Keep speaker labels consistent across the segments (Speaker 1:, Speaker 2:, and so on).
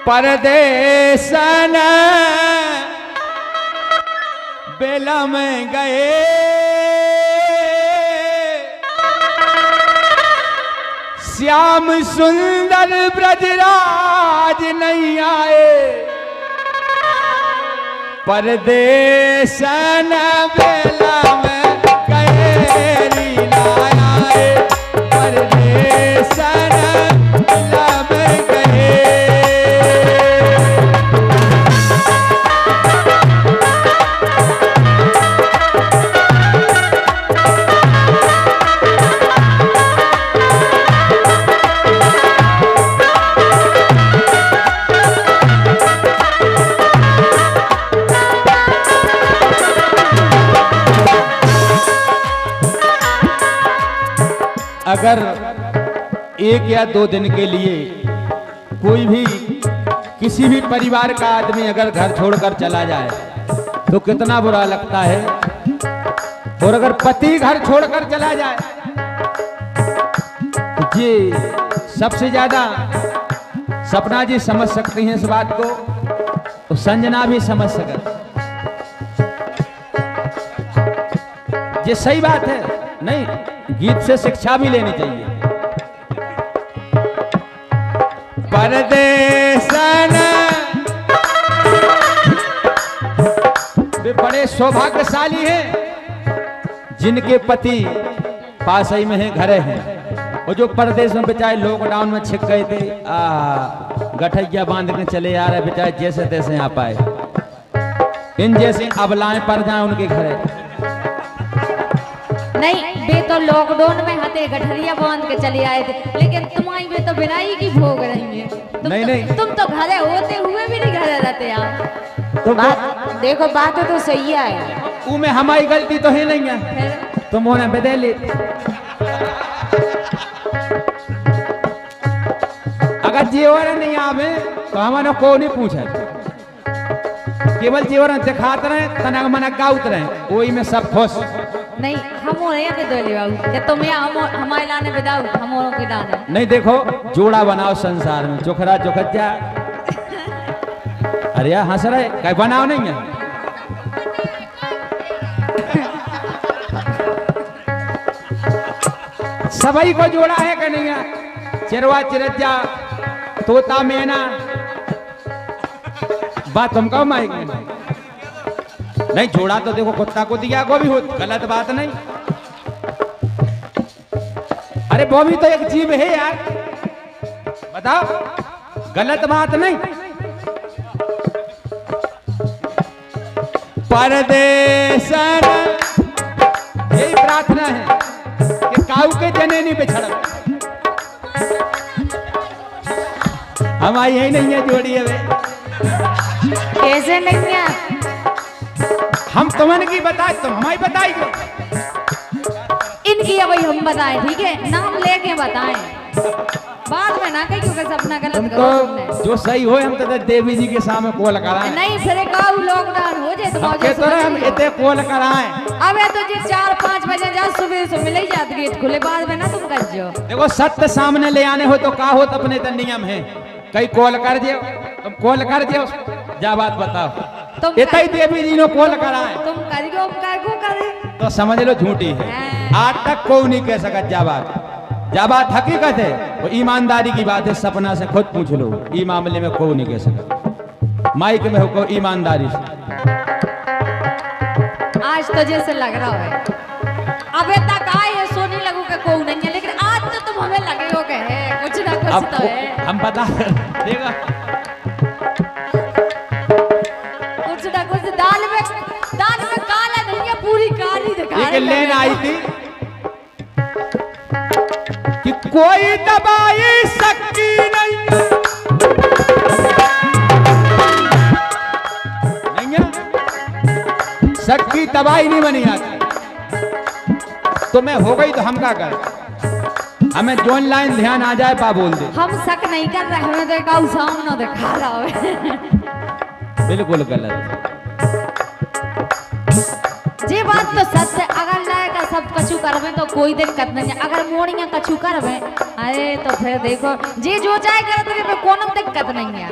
Speaker 1: परदेसन बेला में गए श्याम सुंदर ब्रजराज नहीं आए परदेसन बेला में गए लीला आए परदेसन बेला में गए। अगर एक या दो दिन के लिए कोई भी किसी भी परिवार का आदमी अगर घर छोड़कर चला जाए तो कितना बुरा लगता है, और अगर पति घर छोड़कर चला जाए तो ये सबसे ज्यादा सपना जी समझ सकती हैं इस बात को, तो संजना भी समझ सकती। ये सही बात है, नहीं गीत से शिक्षा भी लेनी चाहिए। परदेसन वे बड़े सौभाग्यशाली हैं जिनके पति पास ही में हैं, घरे हैं, और जो परदेश में बेचारे लॉकडाउन में छिप गए थे, गठैया बांध के चले आ रहे बेचारे जैसे तैसे यहाँ पाए, इन जैसे अबलाएं पड़ जाए उनके घरे।
Speaker 2: नहीं वे तो लॉकडाउन में हते गठरिया बांध के चले आए थे, लेकिन तुम्हारी वे तो बिनाई की भोग रही है। तुम तो घरे होते हुए भी नहीं घरे रहते यार।
Speaker 1: तो
Speaker 2: देखो बात तो सही है,
Speaker 1: में हमारी गलती तो है नहीं है, तुम उन्हें बदल ली। अगर जेवर नहीं आवे तो हमारे को नहीं पूछे, केवल जेवर दिखाते रहे तनक मनक गाउत रहे, वही में सब खुश।
Speaker 2: नहीं हम बाबू तुम्हें हमारे लाने बिदाऊ हम के लाने
Speaker 1: नहीं। देखो जोड़ा बनाओ संसार में, चोखरा चोखत्या अरे यार हंस रहे कहीं बनाओ नहीं है। सभी को जोड़ा है कि नहीं है, चिरवा चिरजा तोता मैना बात तुम कहो माइक नहीं, जोड़ा तो देखो कुत्ता को दिया को भी हो, गलत बात नहीं। अरे वो भी तो एक जीव है यार, बताओ गलत बात नहीं। परदेसन यही प्रार्थना है कि काऊ के जने नहीं बिछड़, हमारी यही नहीं है जोड़ी है वे।
Speaker 2: कैसे नहीं है,
Speaker 1: हम तुमने की बताए तुम हमारी बताएंगे,
Speaker 2: इनकी अभी हम बताएं, ठीक है नाम लेके बताएं, बाद में ना कहीं क्योंकि सपना गलत करो।
Speaker 1: जो सही हो हम तो देवी जी के सामने कॉल कराएं,
Speaker 2: नहीं फिर लॉकडाउन हो जाए तो
Speaker 1: हम इतने कॉल कराएं।
Speaker 2: अब तो जी 4-5 बजे जा सुबह से मिल ही जाती गेट खुले, बाद में ना तुम कर जो।
Speaker 1: देखो सत्य सामने ले आने हो तो का हो तो अपने तो नियम है, कहीं कॉल कर दियो तुम कॉल कर दियो जा बात बताओ, इतना ही देवी जी ने कॉल कराए
Speaker 2: तुम करियो करे
Speaker 1: तो समझ लो झूठी है। आज तक कोई नहीं कह सका जा बात हकीकत है, वो ईमानदारी की बात है, सपना से खुद पूछ लो, ई मामले में कोई नहीं कह सका, माइक में हो को ईमानदारी से।
Speaker 2: आज तो जैसे लग रहा है अबे तक आए सोने लगू के कोई नहीं है, लेकिन आज तो तुम हमें लगे हो के है कुछ ना कुछ तो है,
Speaker 1: हम बता देगा
Speaker 2: कुछ ना कुछ। दाल में काला नहीं है, पूरी काली दिखा रही
Speaker 1: लेन आई थी कि कोई दबाई सकती नहीं है, सबकी दवाई नहीं बनी आती, तो मैं हो गई तो हम क्या कर, हमें जो लाइन ध्यान आ जाए पा बोल दे।
Speaker 2: हम शक नहीं कर रहे, हमें देखा सामने दिखा रहा है।
Speaker 1: बिल्कुल गलत,
Speaker 2: ये बात तो सच है, अगर लाए का सब कछु करबे तो कोई दिक्कत नहीं है। अगर मोड़िया कछु करबे अरे तो फिर देखो जी जो चाहे करत रहे पे कोनो दिक्कत नहीं है।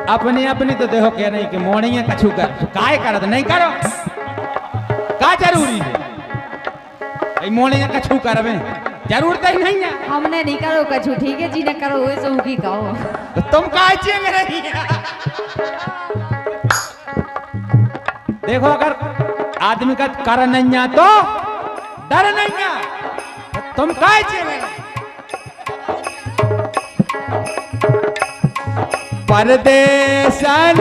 Speaker 1: अपनी अपनी तो देखो कह रही कि मोड़िया कछु कर काय करत नहीं करो का जरूरी है मोड़िया कछु करबे जरूरत ही नहीं है।
Speaker 2: हमने नहीं करो कछु ठीक है जी, न करो हुए सो की कहो
Speaker 1: तो तुम काय चेंग रही है। देखो अगर आदमी का कर नहीं है तो डर नहीं है, तो तुम काय चेंग रही। परदेसन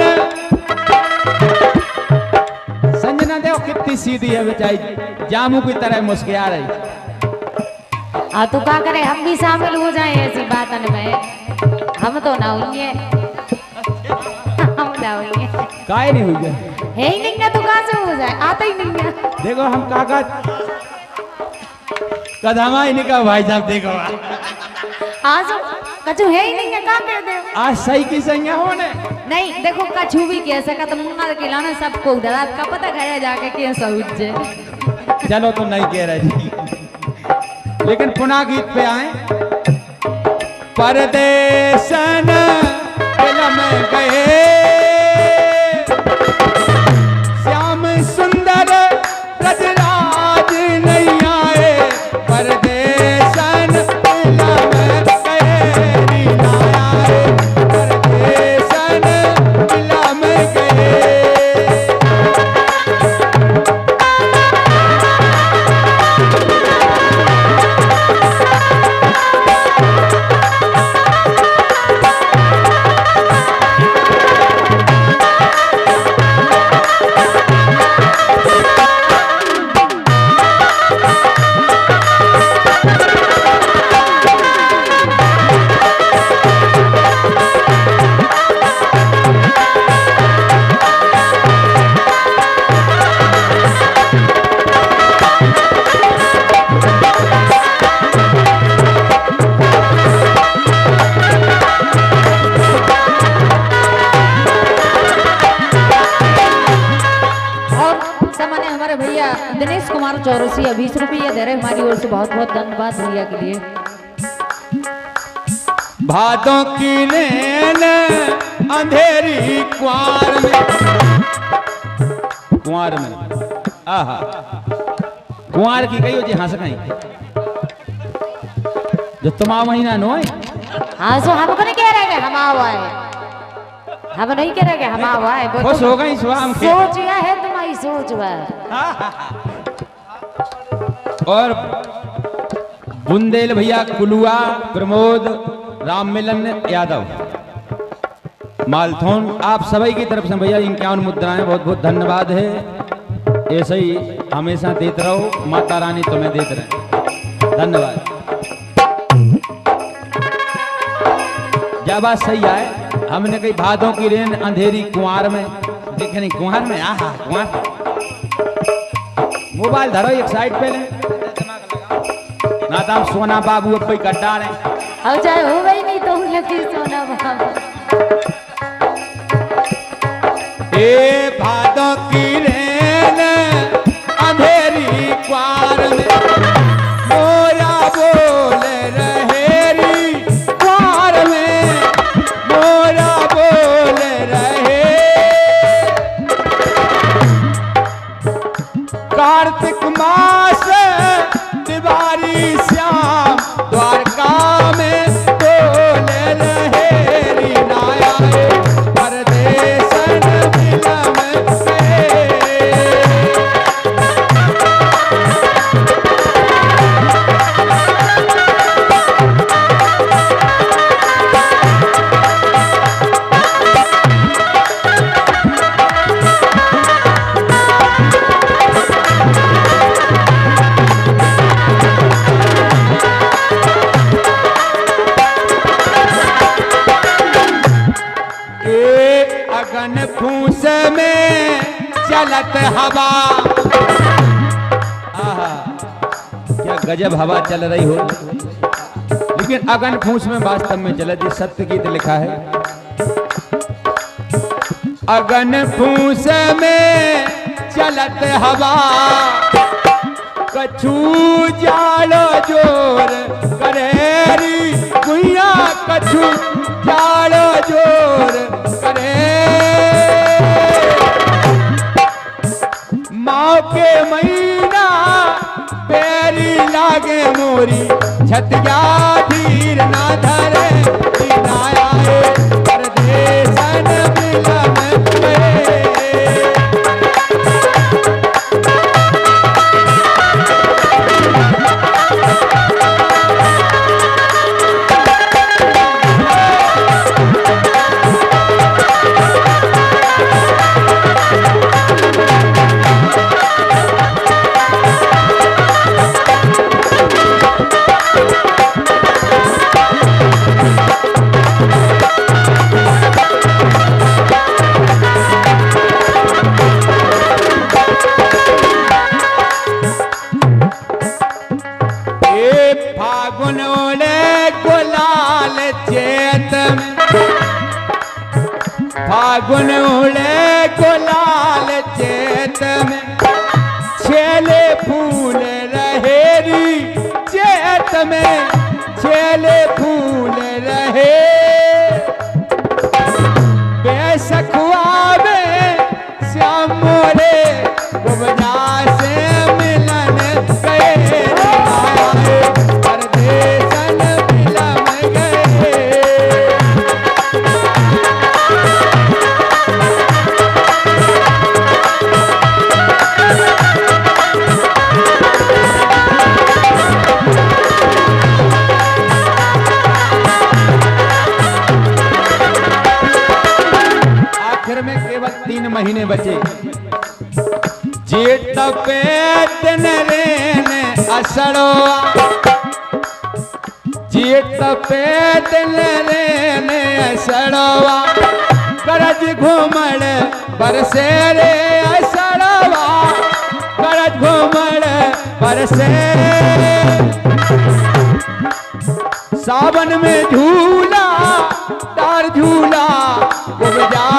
Speaker 1: संजना देखो कितनी सीधी है बेचारी, जामू की तरह मुस्कुरा रही।
Speaker 2: तो क्या करे हम भी शामिल हो जाए ऐसी बातन में, हम तो ना हुई हम ना हुई
Speaker 1: काय नहीं हुई
Speaker 2: है ही नहीं ना, तो कहाँ से हो जाए आता ही नहीं है।
Speaker 1: देखो हम काका कदमा ही नहीं कहा भाई साहब देखो
Speaker 2: आज कछु है ही नहीं है, कहाँ कह दे
Speaker 1: आज सही की संज्ञा होने
Speaker 2: नहीं। देखो कछु भी कह सका तो मुन्ना के लाना सबको रात का पता गया जाके के सऊज जे।
Speaker 1: चलो तो नहीं कह रहे जी, लेकिन पुनः गीत पे आए। परदेसन में गए श्याम सुंदर ब्रजराज नहीं आए, परदेसन में गए रीना आए, परदेसन में गए।
Speaker 2: दिनेश कुमार चौरसिया 20 रुपये दे रहे हमारी ओर से, बहुत बहुत धन्यवाद भैया के लिए।
Speaker 1: भादों की नैन अंधेरी कुंवार में आहा कुंवार की कही हो जी हंस कहीं जो तुम्हारा महीना नो है।
Speaker 2: हाँ सो हमको नहीं कह रहे हम आवा है, हम नहीं कह रहे हम आवा है,
Speaker 1: खुश हो गई स्वाम
Speaker 2: सोच या है तुम्हारी सोच है।
Speaker 1: और बुंदेल भैया, कुलुआ, प्रमोद, राम मिलन यादव, मालथोन, आप सभी की तरफ से भैया 51 मुद्राएं बहुत बहुत धन्यवाद है। ऐसे ही हमेशा देते रहो, माता रानी तुम्हें देते रहे, धन्यवाद। जब बात सही आए, हमने कही भादों की रेन अंधेरी कुंवार में, देखे नहीं कुंवार में आहा कुंवार। मोबाइल धरो एक साइड पे ले, ना तो हम सोना बाबू अब कोई गड्ढा रहे,
Speaker 2: अब चाहे हो गई नहीं तो लगी सोना बाबू।
Speaker 1: ए भादों की रेन अंधेरी कुंवार में, मोरा बोल रहेरी कुंवार में, मोरा बोल रहे। कार्तिक मास तिवारी श्याम द्वारका में बोल रहे रीना आए, परदेसन मिलन से। अगन फूस में चलत हवा, आहा क्या गजब हवा चल रही हो, लेकिन अगन फूस में वास्तव में चलती, सत्य गीत लिखा है। अगन फूस में चलत हवा कछु जालो जोर करेरी गुइया कछु जालो जोर करे माँ के महीना पैरी लागे मोरी छतिया धीर ना धरे ना आए परदेसन मिलन गए फागुन ओले गुलाल चेत में फागुन ओले गुलाल चेत में छेले फूल रहेरी चेत में छेले फूल रहे बेसखुआ में श्याम मोरे गुबजा से मिलन गए परदेसन मिलन गए आखिर में केवल 3 महीने बचे जेठ पेतन रेने असड़वा जेठ पेतन रेने असड़वा करज घूमड़ बरसे रे असड़वा करज घूमड़ बरसे सावन में झूला तार झूला गुबजा